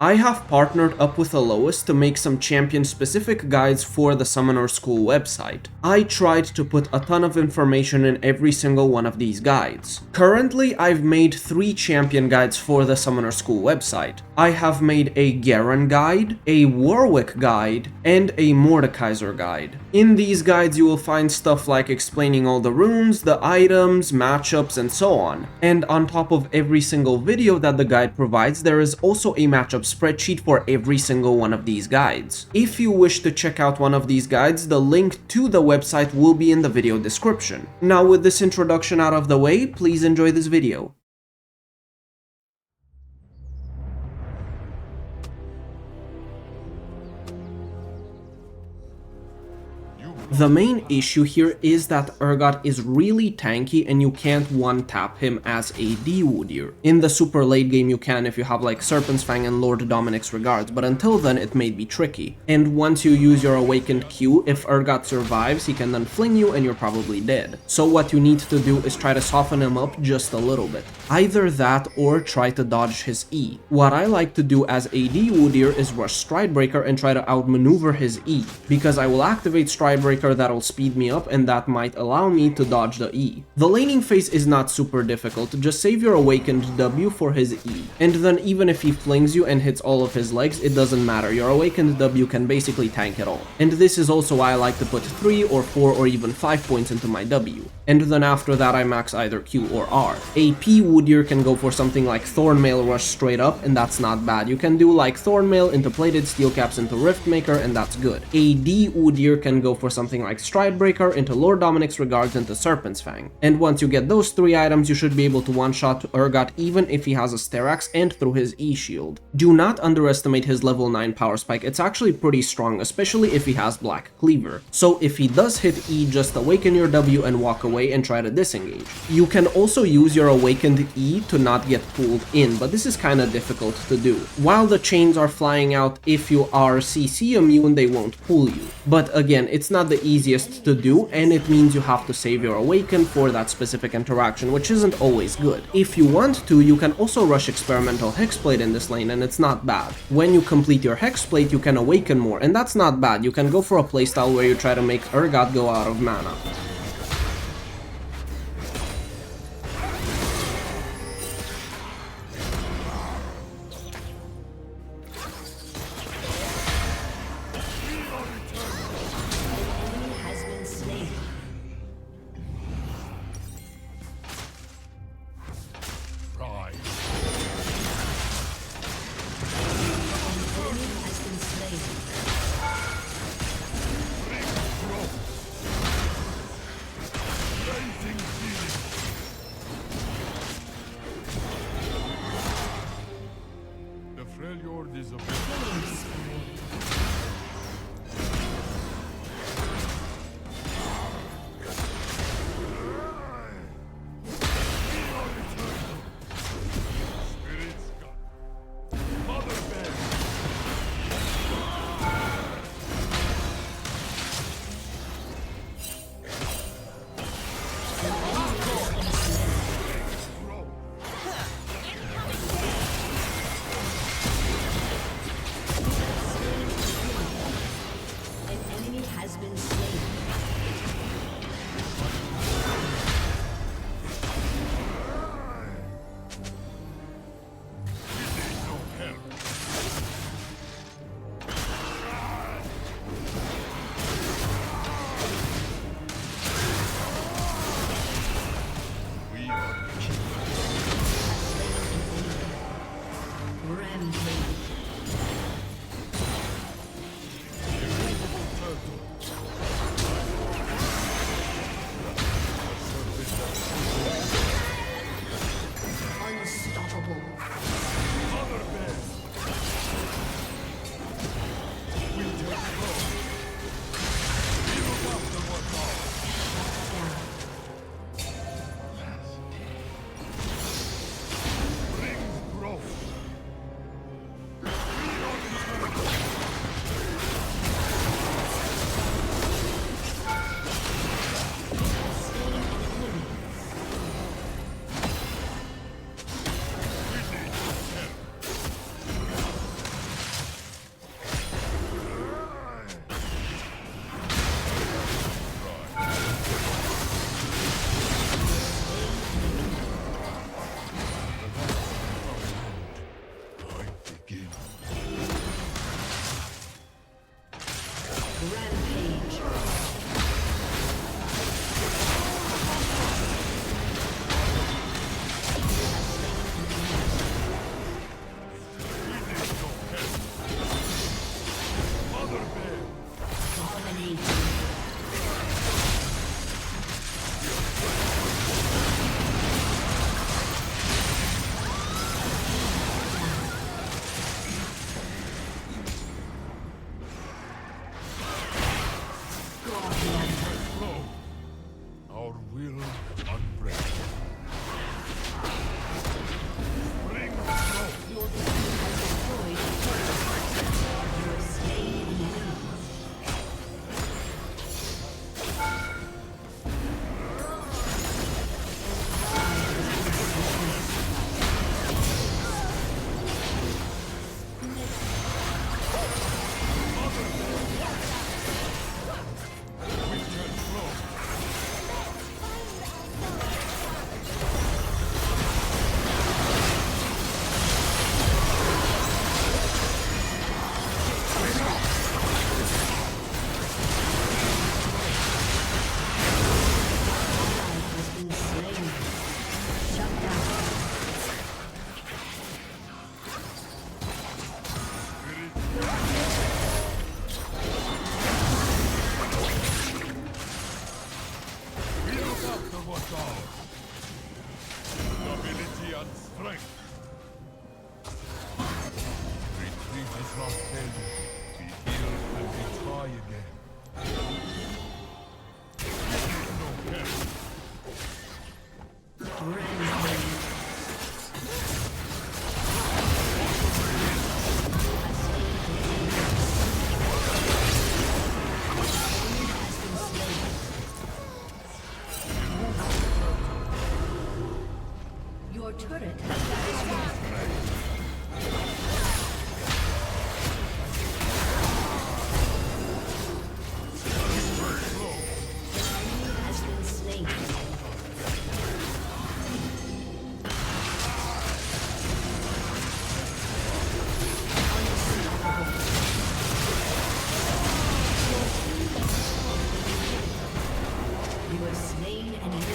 I have partnered up with Alois to make some champion-specific guides for the Summoner School website. I tried to put a ton of information in every single one of these guides. Currently, I've made 3 champion guides for the Summoner School website. I have made a Garen guide, a Warwick guide, and a Mordekaiser guide. In these guides, you will find stuff like explaining all the runes, the items, matchups, and so on. And on top of every single video that the guide provides, there is also a matchup spreadsheet for every single one of these guides. If you wish to check out one of these guides, the link to the website will be in the video description. Now, with this introduction out of the way, please enjoy this video. The main issue here is that Urgot is really tanky and you can't one-tap him as AD Udyr. In the super late game you can if you have like Serpent's Fang and Lord Dominic's Regards, but until then it may be tricky. And once you use your Awakened Q, if Urgot survives, he can then fling you and you're probably dead. So what you need to do is try to soften him up just a little bit. Either that or try to dodge his E. What I like to do as AD Udyr is rush Stridebreaker and try to outmaneuver his E, because I will activate Stridebreaker that'll speed me up and that might allow me to dodge the E. The laning phase is not super difficult, just save your Awakened W for his E. And then even if he flings you and hits all of his legs, it doesn't matter, your Awakened W can basically tank it all. And this is also why I like to put 3 or 4 or even 5 points into my W. And then after that I max either Q or R. AP Udyr can go for something like Thornmail Rush straight up, and that's not bad. You can do like Thornmail into Plated Steel Caps into Riftmaker, and that's good. AD Udyr can go for something like Stridebreaker into Lord Dominic's Regards into Serpent's Fang. And once you get those 3 items, you should be able to one-shot Urgot even if he has a Sterax and through his E-Shield. Do not underestimate his level 9 power spike, it's actually pretty strong, especially if he has Black Cleaver. So if he does hit E, just awaken your W and walk away and try to disengage. You can also use your Awakened E to not get pulled in, but this is kinda difficult to do. While the chains are flying out, if you are CC immune, they won't pull you. But again, it's not the easiest to do, and it means you have to save your Awaken for that specific interaction, which isn't always good. If you want to, you can also rush Experimental Hexblade in this lane, and it's not bad. When you complete your Hexblade, you can awaken more, and that's not bad. You can go for a playstyle where you try to make Urgot go out of mana. Your turret has been destroyed. Has been slain. You have slain an enemy.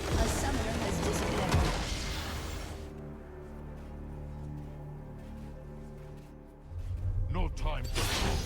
A summoner has disconnected. No time for talk.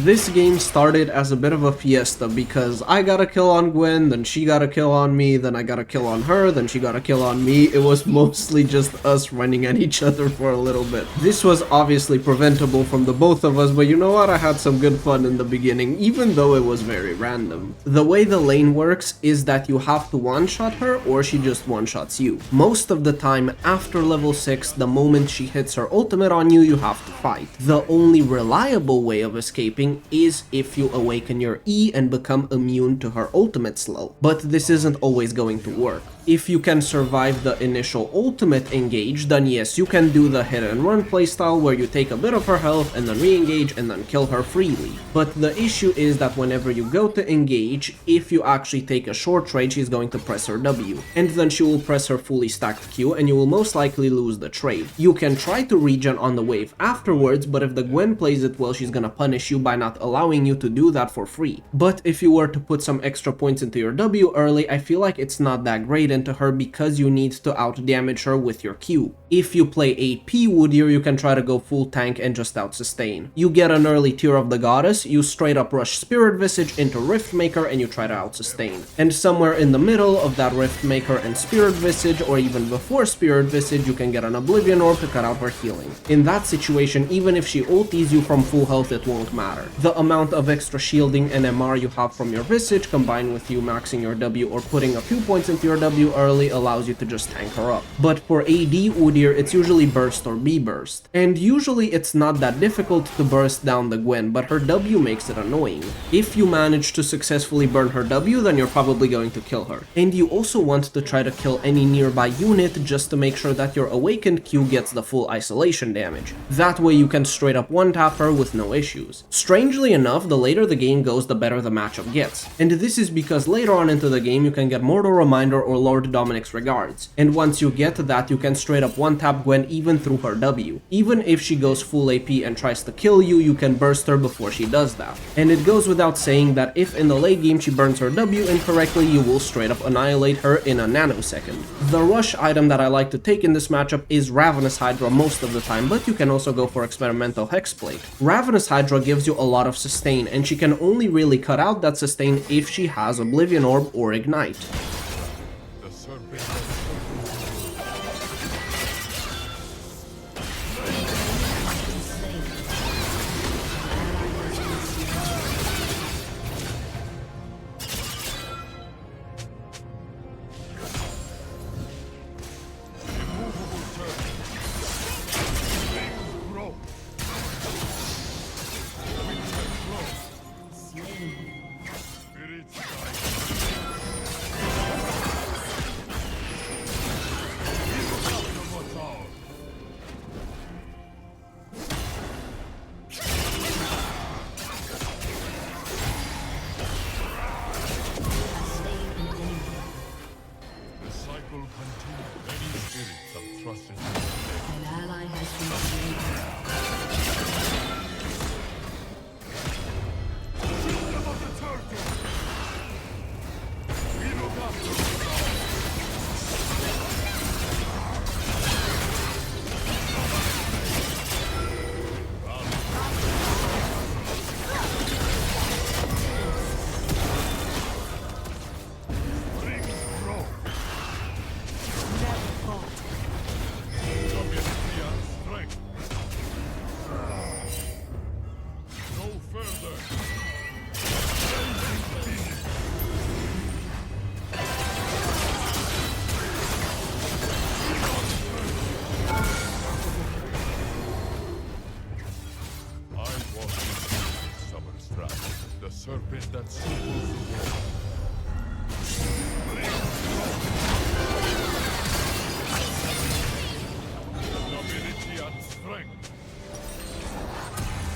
This game started as a bit of a fiesta because I got a kill on Gwen, then she got a kill on me, then I got a kill on her, then she got a kill on me. It was mostly just us running at each other for a little bit. This was obviously preventable from the both of us, but you know what? I had some good fun in the beginning, even though it was very random. The way the lane works is that you have to one-shot her or she just one-shots you. Most of the time, after level 6, the moment she hits her ultimate on you, you have to fight. The only reliable way of escaping is if you awaken your E and become immune to her ultimate slow, but this isn't always going to work. If you can survive the initial ultimate engage, then yes, you can do the hit and run playstyle where you take a bit of her health and then re-engage and then kill her freely. But the issue is that whenever you go to engage, if you actually take a short trade, she's going to press her W, and then she will press her fully stacked Q and you will most likely lose the trade. You can try to regen on the wave afterwards, but if the Gwen plays it well, she's gonna punish you by not allowing you to do that for free. But if you were to put some extra points into your W early, I feel like it's not that great into her because you need to out damage her with your Q. If you play AP Udyr, you can try to go full tank and just out sustain. You get an early tier of the goddess, you straight up rush Spirit Visage into Riftmaker and you try to out sustain. And somewhere in the middle of that Riftmaker and Spirit Visage, or even before Spirit Visage, you can get an Oblivion Orb to cut out her healing. In that situation, even if she ulties you from full health, it won't matter. The amount of extra shielding and MR you have from your Visage, combined with you maxing your W or putting a few points into your W early, allows you to just tank her up. But for AD Udyr, it's usually burst or B burst. And usually it's not that difficult to burst down the Gwen, but her W makes it annoying. If you manage to successfully burn her W, then you're probably going to kill her. And you also want to try to kill any nearby unit just to make sure that your awakened Q gets the full isolation damage. That way you can straight up one-tap her with no issues. Strangely enough, the later the game goes, the better the matchup gets. And this is because later on into the game you can get Mortal Reminder or Lord Dominic's Regards. And once you get that, you can straight up one-tap Gwen even through her W. Even if she goes full AP and tries to kill you, you can burst her before she does that. And it goes without saying that if in the late game she burns her W incorrectly, you will straight up annihilate her in a nanosecond. The rush item that I like to take in this matchup is Ravenous Hydra most of the time, but you can also go for Experimental Hexplate. Ravenous Hydra gives you a lot of sustain, and she can only really cut out that sustain if she has Oblivion Orb or Ignite. The serpent. that circles the world. Stability and strength.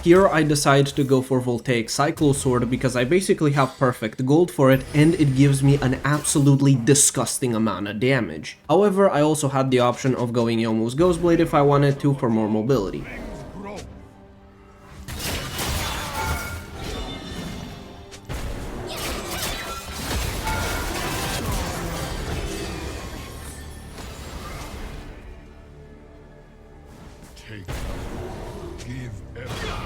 Here I decide to go for Voltaic Cyclo Sword because I basically have perfect gold for it and it gives me an absolutely disgusting amount of damage. However, I also had the option of going Yomu's Ghostblade if I wanted to for more mobility. Grow. Take. Give everything.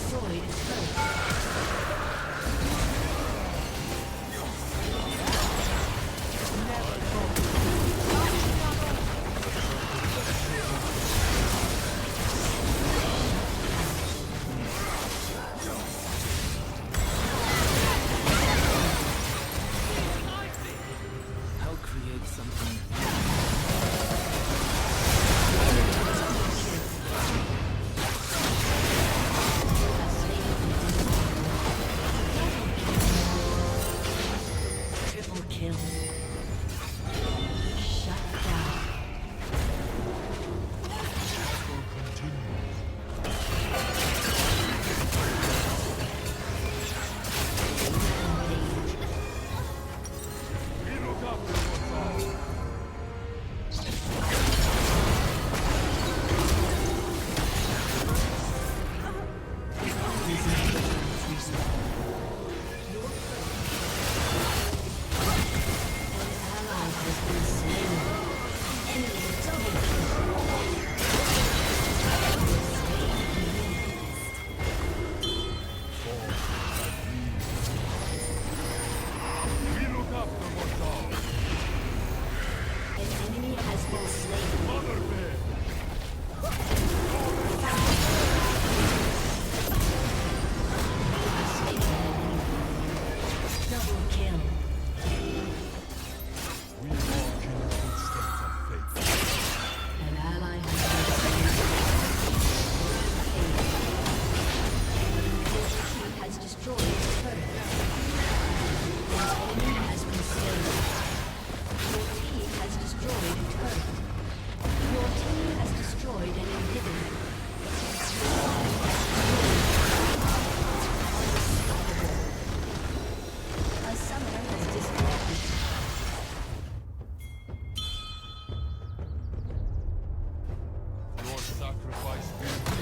Destroyed a turret. Destroyed a turret. I'll create something. Triple kill. Shut down. We look up to what's ours. Ally has been slain. Enemy double kill. We look up to what's ours. An enemy has been slain. Mother bear. Double kill. We walk in the footsteps of fate. An ally has been slain. Your team has destroyed a turret. An enemy has been slain. Your team has destroyed a turret. Your team has destroyed an inhibitor. A summoner has disconnected. Your sacrifice will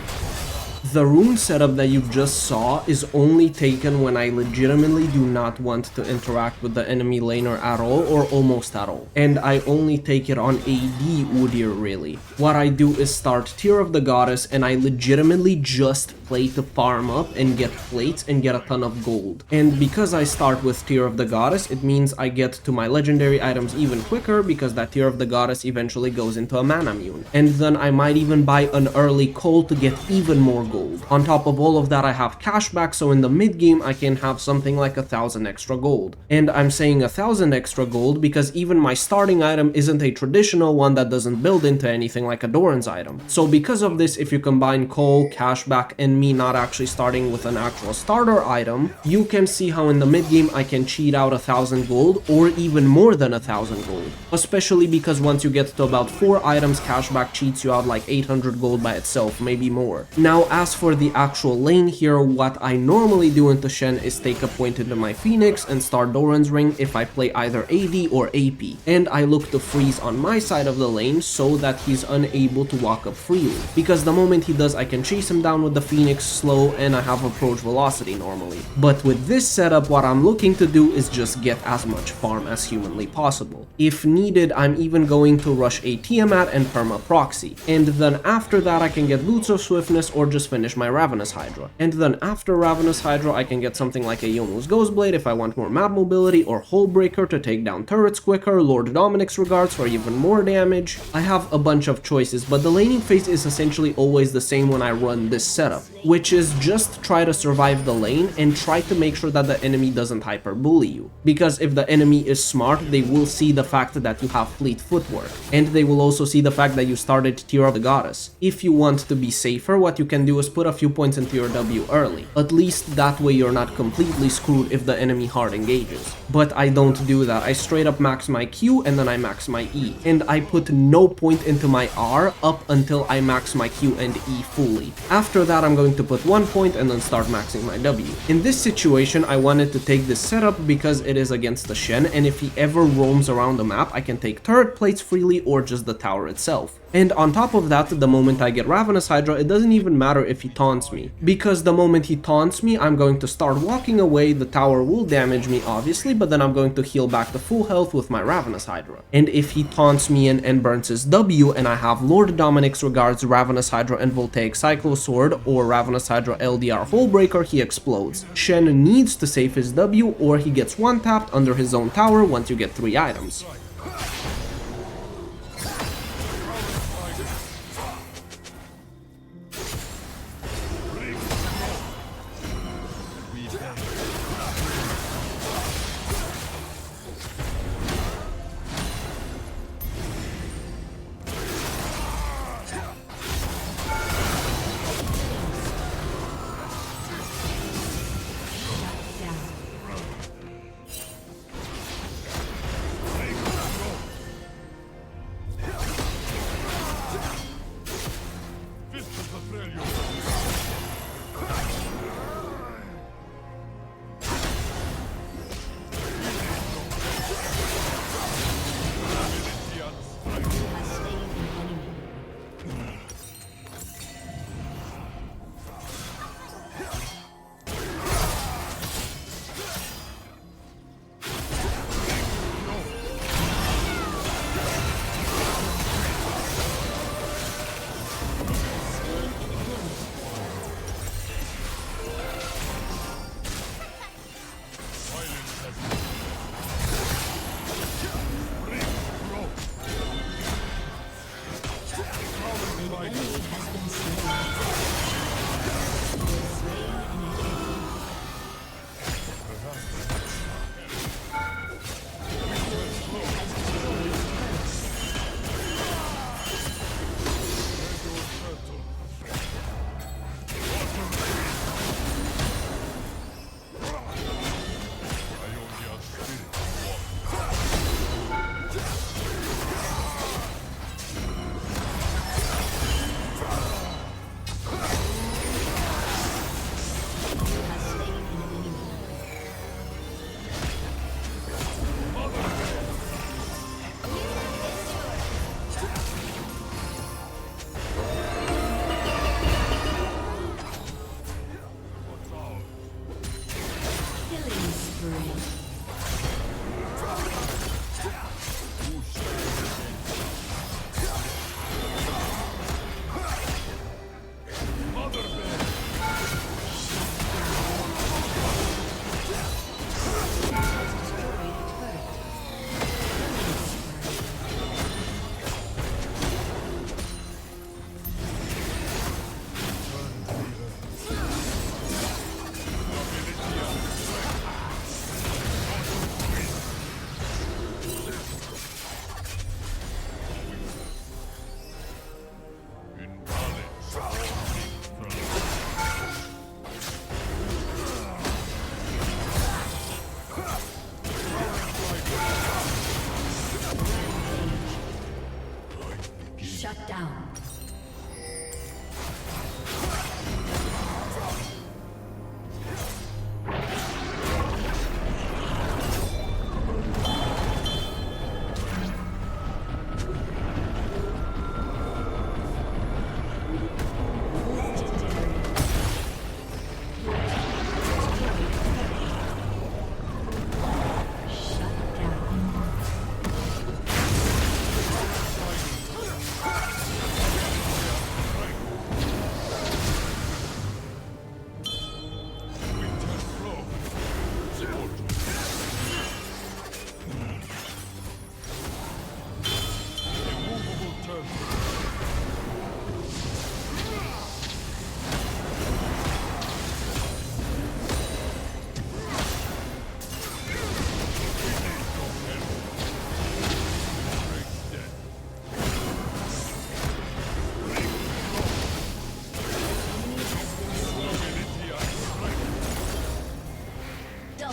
The rune setup that you just saw is only taken when I legitimately do not want to interact with the enemy laner at all or almost at all. And I only take it on AD Udyr really. What I do is start Tear of the Goddess and I legitimately just play to farm up and get plates and get a ton of gold. And because I start with Tear of the Goddess, it means I get to my legendary items even quicker because that Tear of the Goddess eventually goes into a mana mune. And then I might even buy an early coal to get even more gold. On top of all of that, I have cashback, so in the mid game I can have something like 1,000 extra gold. And I'm saying 1,000 extra gold because even my starting item isn't a traditional one that doesn't build into anything like a Doran's item. So because of this, if you combine coal, cashback, and me not actually starting with an actual starter item, you can see how in the mid game I can cheat out 1,000 gold or even more than 1,000 gold. Especially because once you get to about 4 items, cashback cheats you out like 800 gold by itself, maybe more. Now, as As for the actual lane here, what I normally do into Shen is take a point into my Phoenix and start Doran's Ring if I play either AD or AP, and I look to freeze on my side of the lane so that he's unable to walk up freely, because the moment he does I can chase him down with the Phoenix slow and I have approach velocity normally. But with this setup, what I'm looking to do is just get as much farm as humanly possible. If needed, I'm even going to rush a Tiamat and perma proxy, and then after that I can get Boots of Swiftness or just finish my Ravenous Hydra. And then after Ravenous Hydra I can get something like a Yomu's Ghostblade if I want more map mobility, or Hullbreaker to take down turrets quicker, Lord Dominic's Regards for even more damage. I have a bunch of choices, but the laning phase is essentially always the same when I run this setup, which is just try to survive the lane and try to make sure that the enemy doesn't hyper bully you. Because if the enemy is smart, they will see the fact that you have fleet footwork, and they will also see the fact that you started Tear of the Goddess. If you want to be safer, what you can do is put a few points into your W early. At least that way you're not completely screwed if the enemy hard engages. But I don't do that. I straight up max my Q and then I max my E. And I put no point into my R up until I max my Q and E fully. After that I'm going to put 1 point and then start maxing my W. In this situation I wanted to take this setup because it is against the Shen, and if he ever roams around the map I can take turret plates freely or just the tower itself. And on top of that, the moment I get Ravenous Hydra, it doesn't even matter if he taunts me, because the moment he taunts me, I'm going to start walking away, the tower will damage me obviously, but then I'm going to heal back to full health with my Ravenous Hydra. And if he taunts me and burns his W, and I have Lord Dominic's Regards, Ravenous Hydra and Voltaic Cyclo Sword, or Ravenous Hydra LDR Hullbreaker, he explodes. Shen needs to save his W, or he gets one-tapped under his own tower once you get 3 items.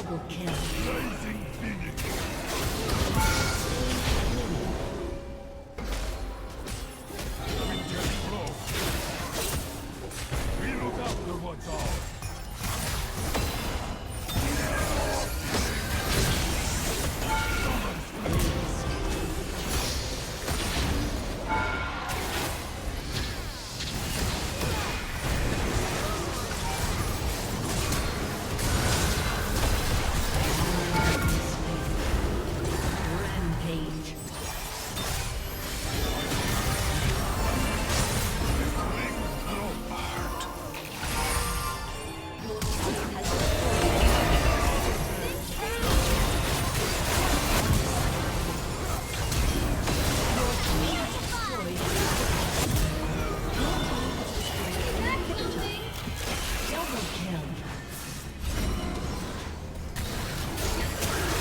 Double kill. We look after what's ours. Rampage.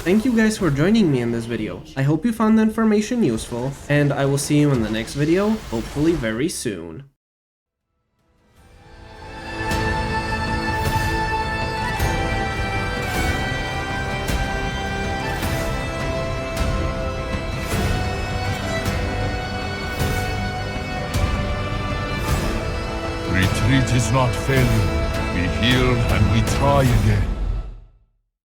Thank you guys for joining me in this video. I hope you found the information useful, and I will see you in the next video, hopefully very soon. Retreat is not failure. We heal and we try again.